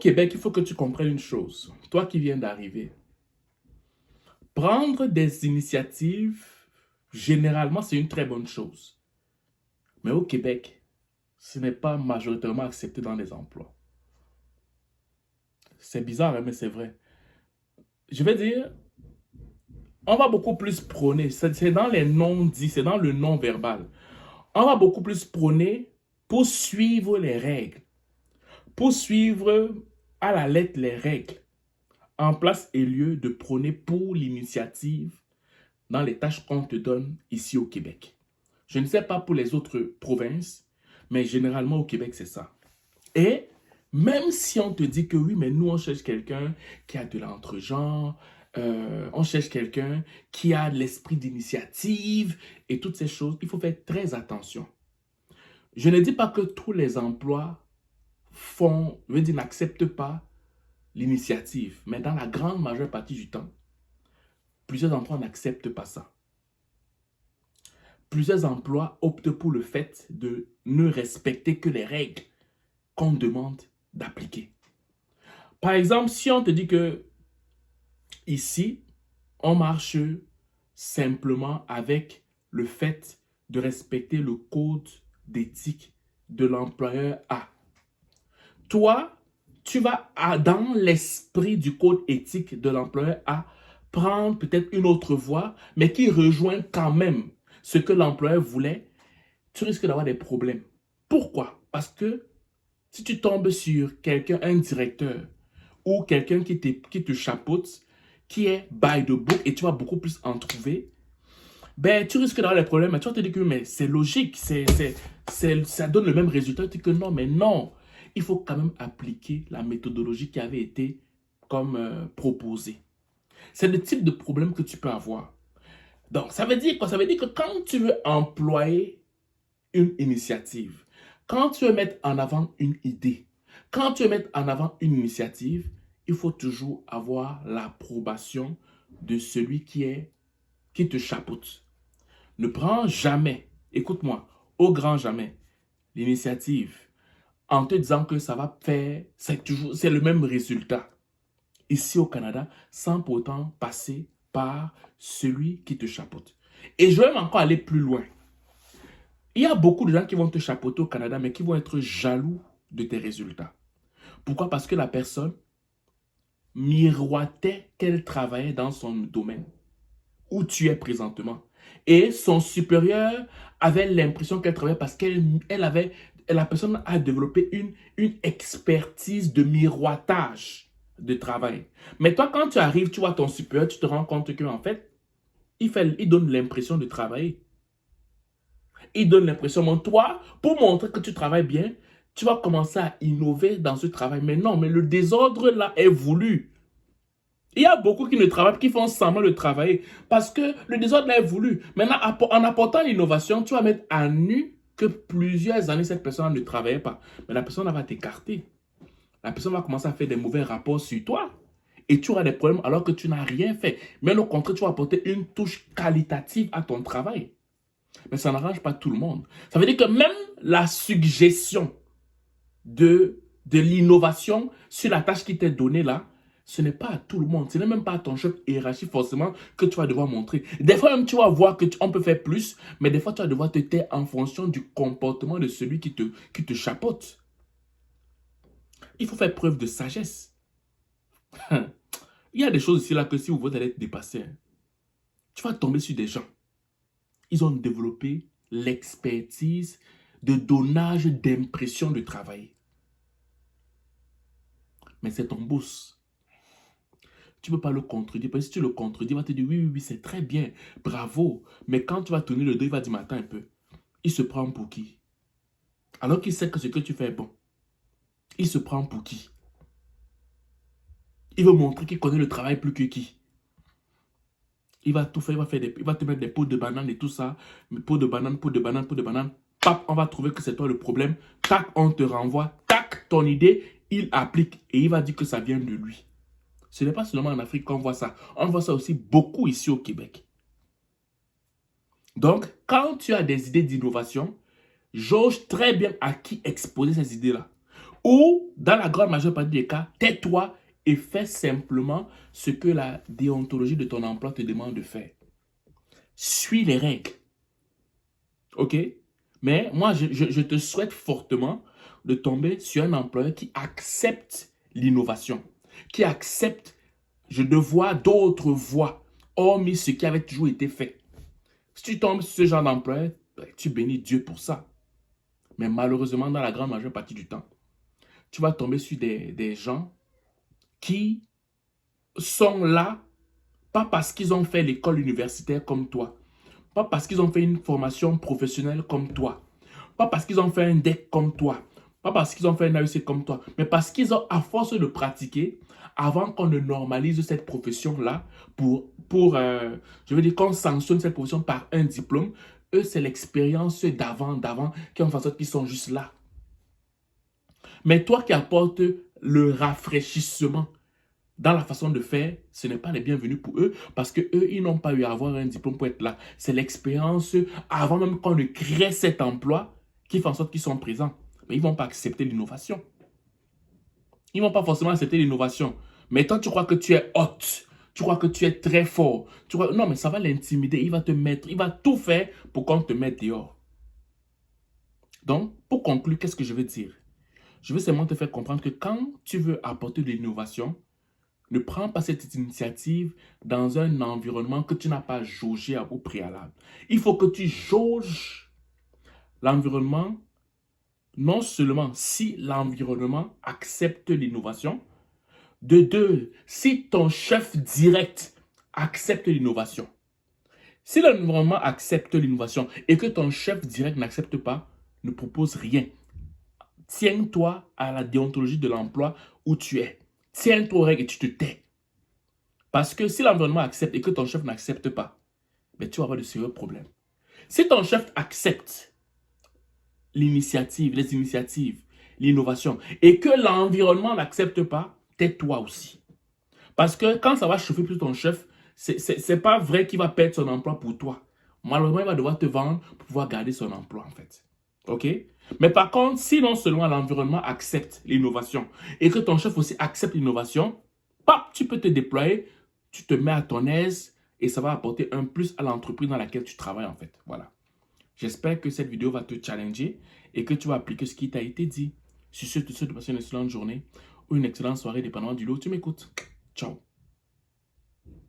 Québec, il faut que tu comprennes une chose. Toi qui viens d'arriver, prendre des initiatives, généralement, c'est une très bonne chose. Mais au Québec, ce n'est pas majoritairement accepté dans les emplois. C'est bizarre, hein, mais c'est vrai. Je vais dire, on va beaucoup plus prôner, c'est dans les non-dits, c'est dans le non-verbal. On va beaucoup plus prôner pour suivre les règles, pour suivre à la lettre les règles, en place et lieu de prôner pour l'initiative dans les tâches qu'on te donne ici au Québec. Je ne sais pas pour les autres provinces, mais généralement au Québec, c'est ça. Et même si on te dit que oui, mais nous, on cherche quelqu'un qui a de l'entre-genre, on cherche quelqu'un qui a l'esprit d'initiative et toutes ces choses, il faut faire très attention. Je ne dis pas que tous les emplois n'acceptent pas l'initiative, mais dans la grande majeure partie du temps, plusieurs emplois n'acceptent pas ça. Plusieurs emplois optent pour le fait de ne respecter que les règles qu'on demande d'appliquer. Par exemple, si on te dit que ici, on marche simplement avec le fait de respecter le code d'éthique de l'employeur A. Toi, tu vas, dans l'esprit du code éthique de l'employeur A, prendre peut-être une autre voie, mais qui rejoint quand même ce que l'employeur voulait, tu risques d'avoir des problèmes. Pourquoi? Parce que si tu tombes sur quelqu'un, un directeur, ou quelqu'un qui te chapeaute, qui est by the book, et tu vas beaucoup plus en trouver, ben, tu risques d'avoir des problèmes. Tu vas te dire que mais c'est logique, ça donne le même résultat. Tu dis que non, mais non. Il faut quand même appliquer la méthodologie qui avait été comme proposée. C'est le type de problème que tu peux avoir. Donc, ça veut dire quoi? Ça veut dire que quand tu veux employer une initiative, quand tu veux mettre en avant une idée, quand tu veux mettre en avant une initiative, il faut toujours avoir l'approbation de celui qui te chapeaute. Ne prends jamais, écoute-moi, au grand jamais, l'initiative en te disant que ça va faire, c'est le même résultat ici au Canada sans pourtant passer par celui qui te chapeaute. Et je vais même encore aller plus loin. Il y a beaucoup de gens qui vont te chapeauter au Canada, mais qui vont être jaloux de tes résultats. Pourquoi? Parce que la personne miroitait qu'elle travaillait dans son domaine où tu es présentement. Et son supérieur avait l'impression qu'elle travaillait parce la personne a développé une expertise de miroitage de travail. Mais toi, quand tu arrives, tu vois ton supérieur, tu te rends compte qu'en fait, il donne l'impression de travailler. Il donne l'impression, mais toi, pour montrer que tu travailles bien, tu vas commencer à innover dans ce travail. Mais non, mais le désordre là est voulu. Il y a beaucoup qui ne travaillent pas, qui font semblant de travailler parce que le désordre là est voulu. Maintenant, en apportant l'innovation, tu vas mettre à nu que plusieurs années, cette personne ne travaillait pas. Mais la personne va t'écarter. La personne va commencer à faire des mauvais rapports sur toi. Et tu auras des problèmes alors que tu n'as rien fait. Mais au contraire, tu vas apporter une touche qualitative à ton travail. Mais ça n'arrange pas tout le monde. Ça veut dire que même la suggestion de l'innovation sur la tâche qui t'est donnée là, ce n'est pas à tout le monde. Ce n'est même pas à ton chef hiérarchique forcément que tu vas devoir montrer. Des fois même, tu vas voir qu'on peut faire plus, mais des fois, tu vas devoir te taire en fonction du comportement de celui qui te chapeaute. Il faut faire preuve de sagesse. Il y a des choses ici là que si vous allez être dépassé, tu vas tomber sur des gens. Ils ont développé l'expertise de donnage d'impression de travail. Mais c'est ton boss. Tu ne peux pas le contredire. Parce que si tu le contredis, il va te dire oui, oui, oui, c'est très bien, bravo. Mais quand tu vas tourner le dos, il va dire attends un peu. Il se prend pour qui? Alors qu'il sait que ce que tu fais est bon. Il se prend pour qui? Il veut montrer qu'il connaît le travail plus que qui? Il va tout faire, il va te mettre des pots de banane et tout ça. Pots de banane, pots de banane, pots de banane. Pap, on va trouver que c'est toi le problème. Tac, on te renvoie. Tac, ton idée, il applique et il va dire que ça vient de lui. Ce n'est pas seulement en Afrique qu'on voit ça. On voit ça aussi beaucoup ici au Québec. Donc, quand tu as des idées d'innovation, jauge très bien à qui exposer ces idées-là. Ou, dans la grande majeure partie des cas, tais-toi et fais simplement ce que la déontologie de ton emploi te demande de faire. Suis les règles. OK? Mais moi, je te souhaite fortement de tomber sur un employeur qui accepte l'innovation, qui accepte, je vois d'autres voies, hormis ce qui avait toujours été fait. Si tu tombes sur ce genre d'employeur, tu bénis Dieu pour ça. Mais malheureusement, dans la grande majeure partie du temps, tu vas tomber sur des gens qui sont là, pas parce qu'ils ont fait l'école universitaire comme toi, pas parce qu'ils ont fait une formation professionnelle comme toi, pas parce qu'ils ont fait un DEC comme toi, pas parce qu'ils ont fait un AEC comme toi, mais parce qu'ils ont, à force de pratiquer, avant qu'on ne normalise cette profession-là, je veux dire qu'on sanctionne cette profession par un diplôme, eux, c'est l'expérience d'avant, qui en fait en sorte qu'ils sont juste là. Mais toi qui apportes le rafraîchissement dans la façon de faire, ce n'est pas les bienvenus pour eux parce que eux, ils n'ont pas eu à avoir un diplôme pour être là. C'est l'expérience avant même qu'on ne crée cet emploi qui fait en sorte qu'ils sont présents. Mais ils ne vont pas accepter l'innovation. Ils ne vont pas forcément accepter l'innovation. Mais toi, tu crois que tu es hot. Tu crois que tu es très fort. Non, mais ça va l'intimider. Il va te mettre, il va tout faire pour qu'on te mette dehors. Donc, pour conclure, qu'est-ce que je veux dire? Je veux seulement te faire comprendre que quand tu veux apporter de l'innovation, ne prends pas cette initiative dans un environnement que tu n'as pas jaugé au préalable. Il faut que tu jauges l'environnement, non seulement si l'environnement accepte l'innovation, de deux, si ton chef direct accepte l'innovation. Si l'environnement accepte l'innovation et que ton chef direct n'accepte pas, ne propose rien. Tiens-toi à la déontologie de l'emploi où tu es. Tiens-toi aux règles et tu te tais. Parce que si l'environnement accepte et que ton chef n'accepte pas, ben tu vas avoir de sérieux problèmes. Si ton chef accepte l'initiative, les initiatives, l'innovation, et que l'environnement n'accepte pas, tais-toi aussi. Parce que quand ça va chauffer plus ton chef, c'est pas vrai qu'il va perdre son emploi pour toi. Malheureusement, il va devoir te vendre pour pouvoir garder son emploi en fait. OK? Mais par contre, si non seulement l'environnement accepte l'innovation et que ton chef aussi accepte l'innovation, tu peux te déployer, tu te mets à ton aise et ça va apporter un plus à l'entreprise dans laquelle tu travailles en fait. Voilà. J'espère que cette vidéo va te challenger et que tu vas appliquer ce qui t'a été dit. Sur ce, je te souhaite de passer une excellente journée ou une excellente soirée dépendamment du lot où tu m'écoutes. Ciao.